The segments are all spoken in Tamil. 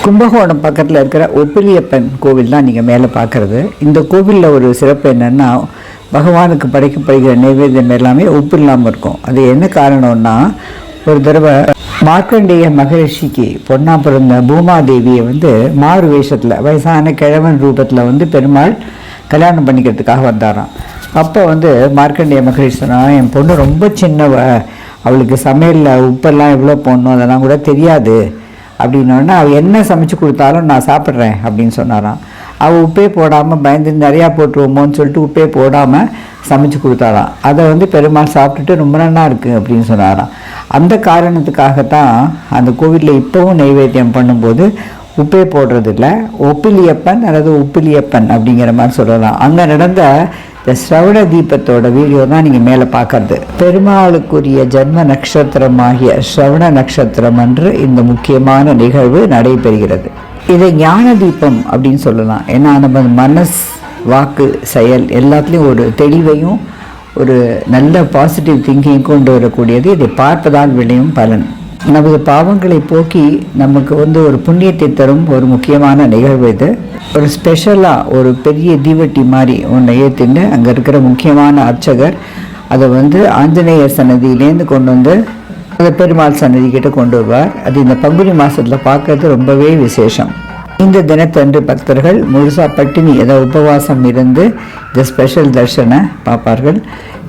கும்பகோணம் பக்கத்தில் இருக்கிற ஒப்பிலியப்பன் கோவில் தான் நீங்கள் மேலே பார்க்குறது. இந்த கோவிலில் ஒரு சிறப்பு என்னென்னா, பகவானுக்கு படைக்கப்படுகிற நைவேத்தியம் எல்லாமே உப்பு இல்லாமல் இருக்கும். அது என்ன காரணம்னா, ஒரு தடவை மார்க்கண்டேய மகரிஷிக்கு பொண்ணா பிறந்த பூமாதேவியை மாறு வேஷத்தில் வயசான கிழவன் ரூபத்தில் பெருமாள் கல்யாணம் பண்ணிக்கிறதுக்காக வந்தாராம். அப்போ மார்க்கண்டேய மகரிஷி சொன்னால், என் பொண்ணு ரொம்ப சின்னவ, அவளுக்கு சமையலில் உப்பெல்லாம் எவ்வளோ போடணும் அதெல்லாம் கூட தெரியாது அப்படின்னோடனே, அவள் என்ன சமைச்சு கொடுத்தாலும் நான் சாப்பிட்றேன் அப்படின்னு சொன்னாராம். அவள் உப்பே போடாமல் பயந்து நிறையா போட்டுருவோமோன்னு சொல்லிட்டு உப்பே போடாமல் சமைச்சு கொடுத்தாராம். அதை பெருமாள் சாப்பிட்டுட்டு ரொம்ப நல்லா இருக்குது அப்படின்னு சொன்னாராம். அந்த காரணத்துக்காகத்தான் அந்த கோவிலில் இப்போவும் நைவேத்தியம் பண்ணும்போது உப்பே போடுறதில்ல, ஒப்பிலியப்பன் அல்லது உப்பிலியப்பன் அப்படிங்கிற மாதிரி சொல்லலாம். அங்கே நடந்த இந்த ஸ்ரவண தீபத்தோட வீடியோ தான் நீங்கள் மேலே பார்க்கறது. பெருமாளுக்குரிய ஜென்ம நட்சத்திரமாகிய ஸ்ரவண நட்சத்திரம் அன்று இந்த முக்கியமான நிகழ்வு நடைபெறுகிறது. இதை ஞான தீபம் அப்படின்னு சொல்லலாம். ஏன்னா நம்ம மனஸ், வாக்கு, செயல் எல்லாத்துலேயும் ஒரு தெளிவையும் ஒரு நல்ல பாசிட்டிவ் திங்கிங் கொண்டு வரக்கூடியது. இதை பார்ப்பதால் விளையும் பலன். நமது பாவங்களை போக்கி நமக்கு ஒரு புண்ணியத்தை தரும் ஒரு முக்கியமான நிகழ்வு இது. ஒரு ஸ்பெஷலாக ஒரு பெரிய தீவட்டி மாதிரி ஒன்றை ஏற்றின்னு அங்கே இருக்கிற முக்கியமான அர்ச்சகர் அதை ஆஞ்சநேயர் சன்னதியிலேருந்து கொண்டு அதை பெருமாள் சன்னதி கிட்ட கொண்டு வருவார். அது இந்த பங்குனி மாதத்தில் பார்க்கறது ரொம்பவே விசேஷம். இந்த தினத்தன்று பக்தர்கள் முழுசாக பட்டினி உபவாசம் இருந்து இந்த ஸ்பெஷல் தர்ஷனை பார்ப்பார்கள்.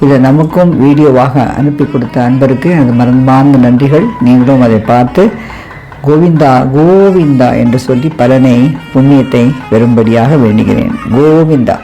இதை நமக்கும் வீடியோவாக அனுப்பி கொடுத்த அன்பருக்கு எனது மனமார்ந்த நன்றிகள். நீங்களும் அதை பார்த்து கோவிந்தா கோவிந்தா என்று சொல்லி பலனை, புண்ணியத்தை பெறும்படியாக வேண்டுகிறேன். கோவிந்தா.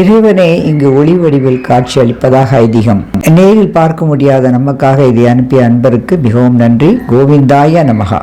இறைவனே இங்கு ஒளி வடிவில் காட்சி அளிப்பதாக ஐதீகம். நேரில் பார்க்க முடியாத நமக்காக இதை அனுப்பிய அன்பருக்கு மிகவும் நன்றி. கோவிந்தாய நமகா.